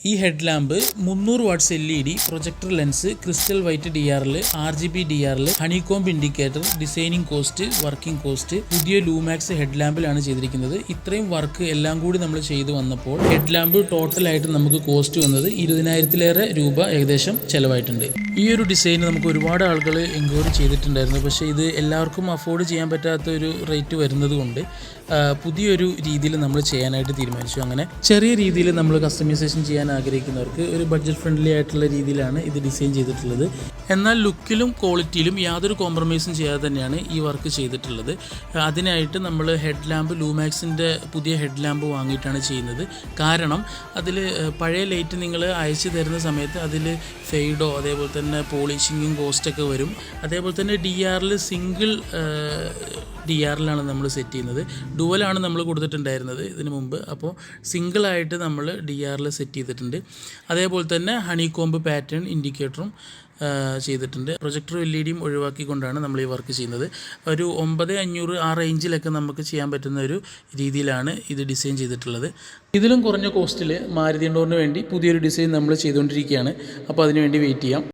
ഈ head lamp 300 watts LED, projector lens, crystal white DRL, RGB DRL, honeycomb indicator, designing cost, working cost, പുതിയ Lumax head ലാമ്പിലാണ് ചെയ്തിരിക്കുന്നത്. ഇത്രയും work എല്ലാം കൂടി നമ്മൾ ചെയ്തു വന്നപ്പോൾ ഹെഡ് ലാമ്പ് ടോട്ടലായിട്ട് നമുക്ക് കോസ്റ്റ് വന്നത് 20,000-ലേറെ രൂപ ഏകദേശം ചിലവായിട്ടുണ്ട്. ഈ ഒരു ഡിസൈൻ നമുക്ക് ഒരുപാട് ആളുകൾ എൻക്വയറി ചെയ്തിട്ടുണ്ടായിരുന്നു. പക്ഷേ ഇത് എല്ലാവർക്കും അഫോർഡ് ചെയ്യാൻ പറ്റാത്ത ഒരു റേറ്റ് വരുന്നത് കൊണ്ട് പുതിയൊരു രീതിയിൽ നമ്മൾ ചെയ്യാനായിട്ട് തീരുമാനിച്ചു. അങ്ങനെ ചെറിയ രീതിയിൽ നമ്മൾ കസ്റ്റമൈസേഷൻ ചെയ്യാൻ ആഗ്രഹിക്കുന്നവർക്ക് ഒരു ബഡ്ജറ്റ് ഫ്രണ്ട്ലി ആയിട്ടുള്ള രീതിയിലാണ് ഇത് ഡിസൈൻ ചെയ്തിട്ടുള്ളത്. എന്നാൽ ലുക്കിലും ക്വാളിറ്റിയിലും യാതൊരു കോംപ്രമൈസും ചെയ്യാതെ തന്നെയാണ് ഈ വർക്ക് ചെയ്തിട്ടുള്ളത്. അതിനായിട്ട് നമ്മൾ ഹെഡ് ലാമ്പ് ലൂമാക്സിൻ്റെ പുതിയ ഹെഡ് ലാമ്പ് വാങ്ങിയിട്ടാണ് ചെയ്യുന്നത്. കാരണം അതിൽ പഴയ ലൈറ്റ് നിങ്ങൾ അയച്ചു തരുന്ന സമയത്ത് അതിൽ ഫെയ്ഡോ അതേപോലെ തന്നെ പോളിഷിങ്ങും കോസ്റ്റൊക്കെ വരും. അതേപോലെ തന്നെ DRL സിംഗിൾ DRLാണ് നമ്മൾ സെറ്റ് ചെയ്യുന്നത്. ഡുവലാണ് നമ്മൾ കൊടുത്തിട്ടുണ്ടായിരുന്നത് ഇതിന് മുമ്പ്. അപ്പോൾ സിംഗിളായിട്ട് നമ്മൾ DRL സെറ്റ് ചെയ്തിട്ടുണ്ട്. അതേപോലെ തന്നെ ഹണികോംബ് പാറ്റേൺ ഇൻഡിക്കേറ്ററും ചെയ്തിട്ടുണ്ട്. പ്രൊജക്ടർ LEDയും ഒഴിവാക്കിക്കൊണ്ടാണ് നമ്മൾ ഈ വർക്ക് ചെയ്യുന്നത്. ഒരു 9500 ആ റേഞ്ചിലൊക്കെ നമുക്ക് ചെയ്യാൻ പറ്റുന്ന ഒരു രീതിയിലാണ് ഇത് ഡിസൈൻ ചെയ്തിട്ടുള്ളത്. ഇതിലും കുറഞ്ഞ കോസ്റ്റിൽ മാരുതി എൻഡോറിന് വേണ്ടി പുതിയൊരു ഡിസൈൻ നമ്മൾ ചെയ്തുകൊണ്ടിരിക്കുകയാണ്. അപ്പോൾ അതിനുവേണ്ടി വെയിറ്റ് ചെയ്യാം.